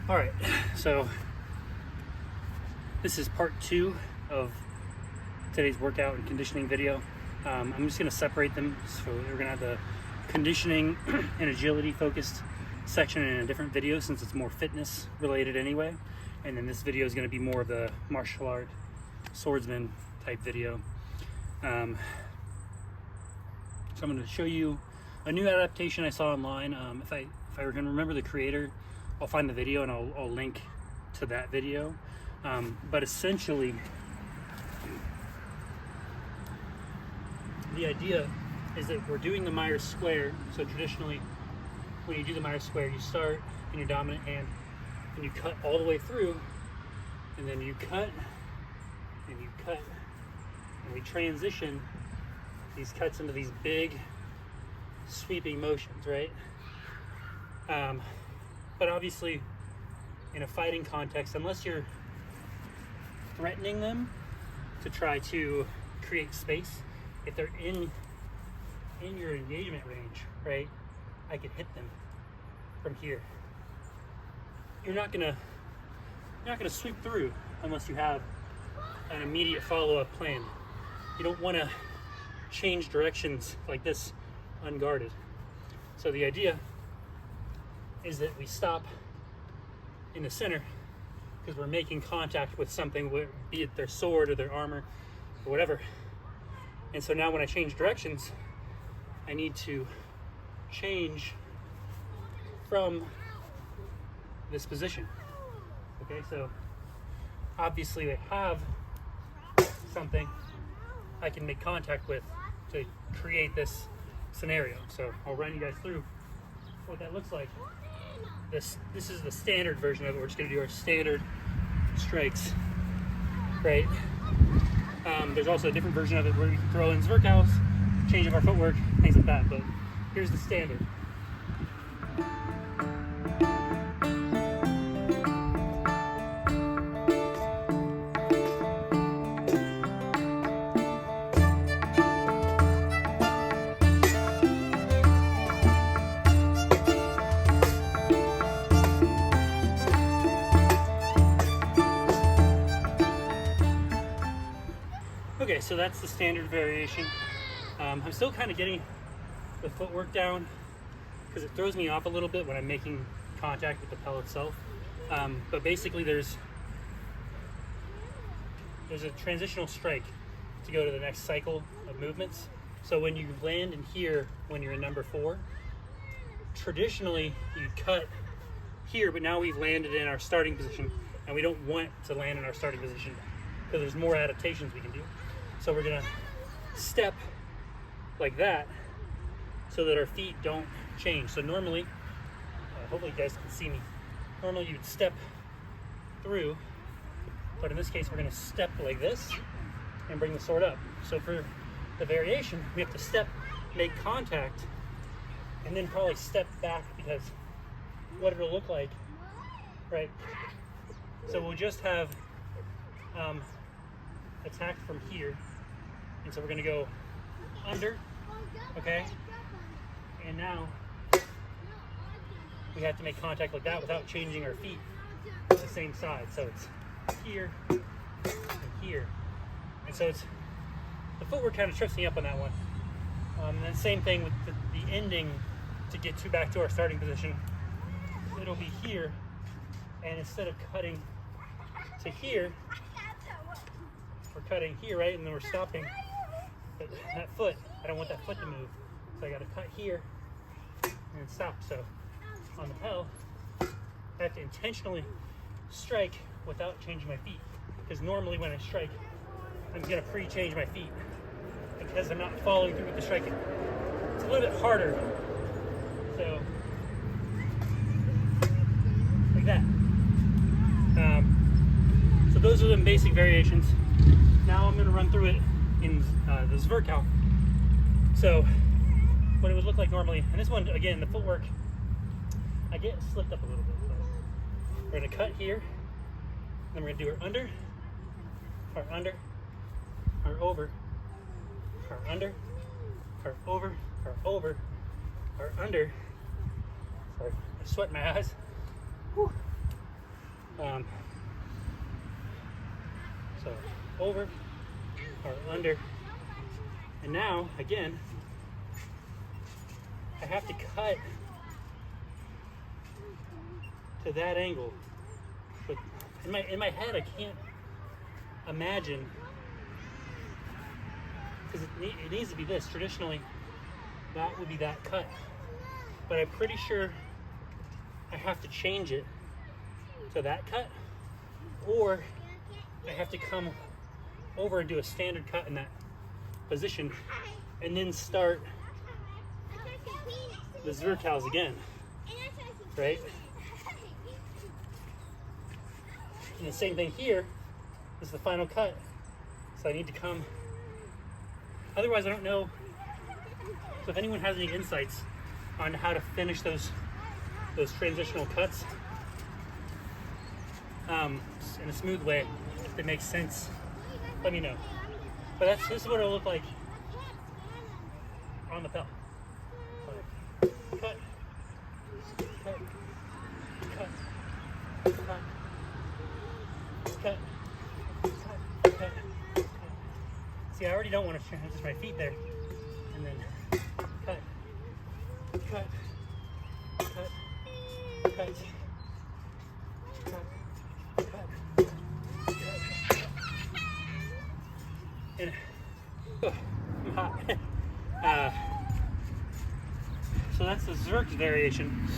All right, so this is part 2 of today's workout and conditioning video. I'm just gonna separate them. So we're gonna have the conditioning and agility focused section in a different video since it's more fitness related anyway. And then this video is gonna be more of the martial art swordsman type video. So I'm gonna show you a new adaptation I saw online. If I can remember the creator, I'll find the video and I'll link to that video. But essentially, the idea is that we're doing the Myers square. So traditionally, when you do the Myers square, you start in your dominant hand and you cut all the way through, and then you cut and you cut, and we transition these cuts into these big sweeping motions, right? But obviously, in a fighting context, unless you're threatening them to try to create space, if they're in your engagement range, right, I could hit them from here. You're not gonna sweep through unless you have an immediate follow-up plan. You don't want to change directions like this unguarded. So the idea is that we stop in the center because we're making contact with something, be it their sword or their armor or whatever. And so now when I change directions, I need to change from this position. Okay, so obviously they have something I can make contact with to create this scenario. So I'll run you guys through what that looks like. This is the standard version of it. We're just gonna do our standard strikes, right? There's also a different version of it where we can throw in zverkals, change of our footwork, things like that, but here's the standard. Okay, so that's the standard variation. I'm still kind of getting the footwork down because it throws me off a little bit when I'm making contact with the pellet itself. But basically there's a transitional strike to go to the next cycle of movements. So when you land in here, when you're in number 4, traditionally you cut here, but now we've landed in our starting position and we don't want to land in our starting position because there's more adaptations we can do. So we're gonna step like that so that our feet don't change. So normally, hopefully you guys can see me, normally you'd step through, but in this case we're gonna step like this and bring the sword up. So for the variation, we have to step, make contact, and then probably step back because what it'll look like, right? So we'll just have attack from here. And so we're gonna go under, okay? And now we have to make contact like that without changing our feet to the same side. So it's here and here. And so it's, the footwork kind of trips me up on that one. And then same thing with the ending to get back to our starting position. It'll be here, and instead of cutting to here, we're cutting here, right? And then we're stopping that foot. I don't want that foot to move. So I gotta cut here and stop. So on the pedal, I have to intentionally strike without changing my feet. Because normally when I strike, I'm gonna pre-change my feet because I'm not following through with the striking. It's a little bit harder. So, like that. So those are the basic variations. Now I'm going to run through it in the zverkal. So what it would look like normally, and this one, again, the footwork, I get slipped up a little bit. So we're going to cut here, then we're going to do our under, our over, our under, our over, our over, our under. Sorry, I sweat in my eyes. Whew. So over or under. And now, again, I have to cut to that angle. But in my head, I can't imagine, because it needs to be this. Traditionally, that would be that cut. But I'm pretty sure I have to change it to that cut, or I have to come over and do a standard cut in that position, and then start the Zertals again, right? And the same thing here. This is the final cut, so I need to come. Otherwise, I don't know. So if anyone has any insights on how to finish those transitional cuts in a smooth way that makes sense, let me know. But this is what it'll look like on the pellet. Cut, cut, cut, cut, cut, cut, cut. See, I already don't want to transition my feet there. And then cut, cut, cut, cut, cut, cut, cut. And I'm hot. So that's the Zerk variation.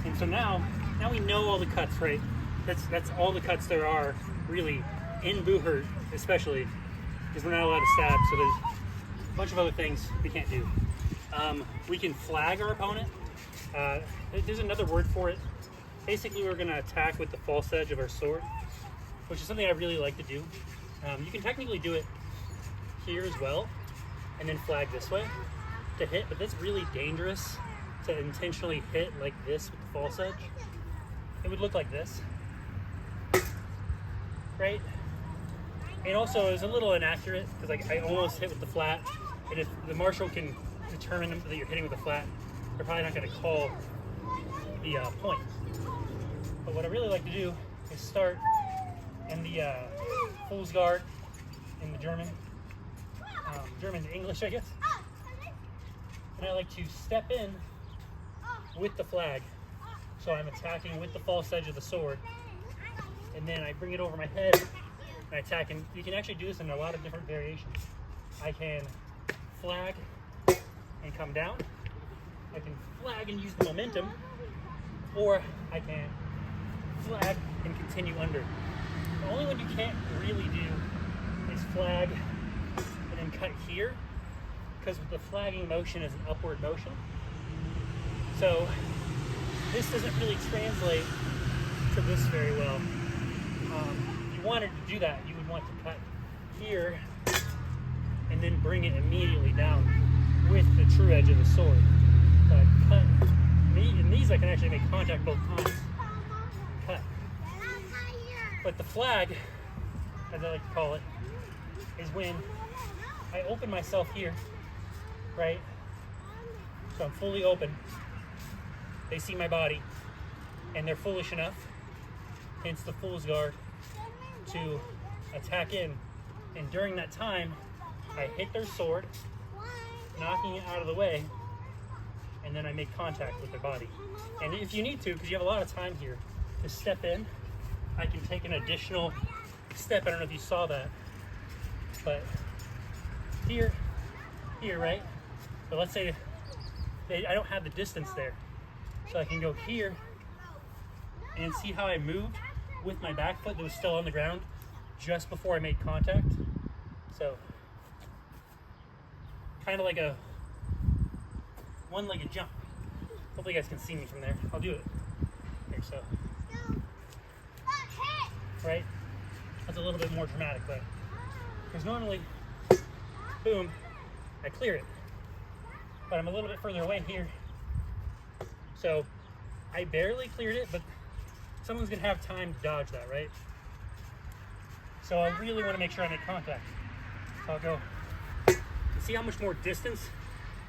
And so now we know all the cuts, right? That's all the cuts there are, really, in Boohurt especially, because we're not allowed to stab, so there's a bunch of other things we can't do. We can flag our opponent. There's another word for it. Basically, we're going to attack with the false edge of our sword, which is something I really like to do. You can technically do it here as well, and then flag this way to hit, but that's really dangerous to intentionally hit like this with the false edge. It would look like this, right? And also, it was a little inaccurate because like I almost hit with the flat, and if the marshal can determine that you're hitting with the flat, they're probably not going to call the point. But what I really like to do is start in the Fool's Guard in the German to English, I guess. And I like to step in with the flag, so I'm attacking with the false edge of the sword, and then I bring it over my head and I attack. And you can actually do this in a lot of different variations. I can flag and come down. I can flag and use the momentum, or I can flag and continue under. The only one you can't really do is flag and then cut here, because the flagging motion is an upward motion. So this doesn't really translate to this very well. If you wanted to do that, you would want to cut here and then bring it immediately down with the true edge of the sword. So I cut, in these I can actually make contact both times. Cut. But the flag, as I like to call it, is when I open myself here, right? So I'm fully open. They see my body, and they're foolish enough, hence the Fool's Guard, to attack in. And during that time, I hit their sword, knocking it out of the way, and then I make contact with their body. And if you need to, because you have a lot of time here, to step in, I can take an additional step. I don't know if you saw that, but here, right? But let's say I don't have the distance there. So I can go here and see how I moved with my back foot that was still on the ground just before I made contact. So kind of like a one-legged jump. Hopefully you guys can see me from there. I'll do it. Here, so. Right? That's a little bit more dramatic, but because normally, boom, I clear it. But I'm a little bit further away here. So I barely cleared it, but someone's gonna have time to dodge that, right? So I really wanna make sure I make contact. So I'll go, see how much more distance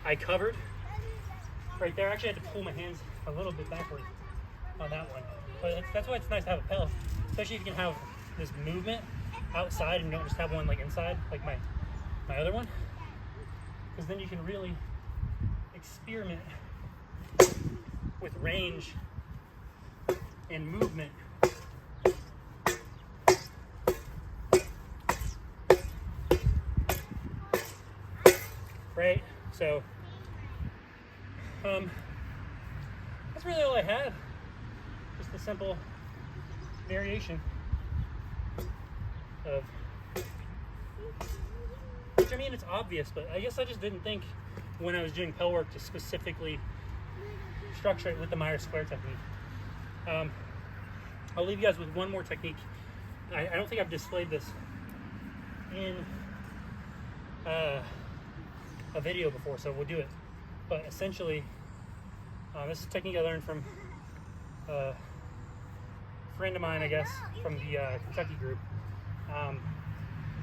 I covered right there? I actually had to pull my hands a little bit backward on that one. But that's why it's nice to have a pellet, especially if you can have this movement outside and you don't just have one like inside, like my other one, because then you can really experiment with range and movement. Right? So that's really all I had. Just a simple variation of, which, I mean, it's obvious, but I guess I just didn't think when I was doing pel work to specifically structure it with the Myers square technique. I'll leave you guys with one more technique. I don't think I've displayed this in a video before, so we'll do it. But essentially, this is a technique I learned from a friend of mine, I guess, from the Kentucky group.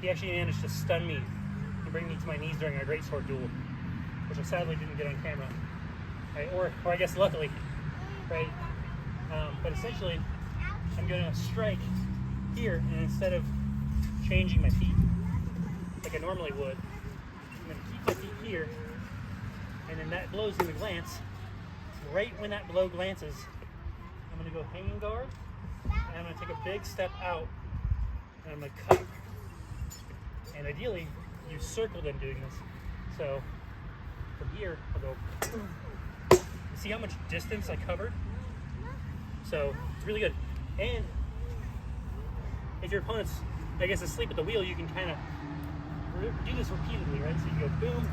He actually managed to stun me and bring me to my knees during a greatsword duel, which I sadly didn't get on camera, right? Or I guess luckily, right? But essentially, I'm going to strike here, and instead of changing my feet like I normally would, I'm going to keep my feet here, and then that blows in the glance. Right when that blow glances, I'm going to go hanging guard, and I'm going to take a big step out, and I'm going to cut. And ideally, you circle them doing this. So from here, I'll go boom. See how much distance I covered? So it's really good. And if your opponent's, I guess, asleep at the wheel, you can kind of do this repeatedly, right? So you go boom,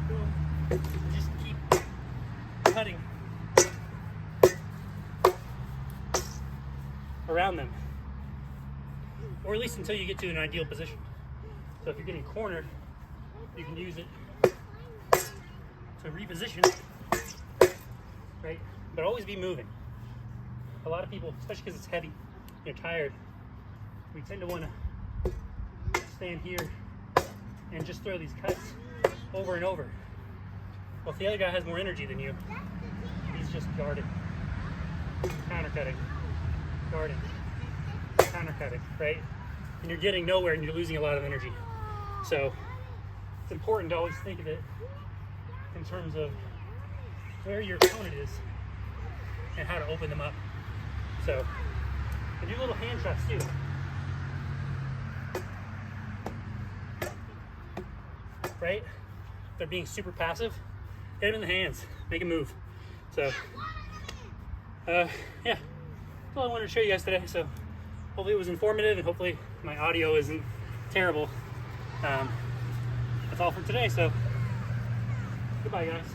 boom, and just keep cutting around them, or at least until you get to an ideal position. So if you're getting cornered, you can use it to reposition, right? But always be moving. A lot of people, especially because it's heavy, you're tired, we tend to want to stand here and just throw these cuts over and over. Well, if the other guy has more energy than you, he's just guarding, counter-cutting, guarding, counter-cutting, right? And you're getting nowhere and you're losing a lot of energy. So it's important to always think of it in terms of where your opponent is and how to open them up. So, and do little hand shots too. Right? If they're being super passive, hit them in the hands, make a move. So, yeah, that's all I wanted to show you guys today. So, hopefully it was informative, and hopefully my audio isn't terrible. That's all for today. So, goodbye, guys.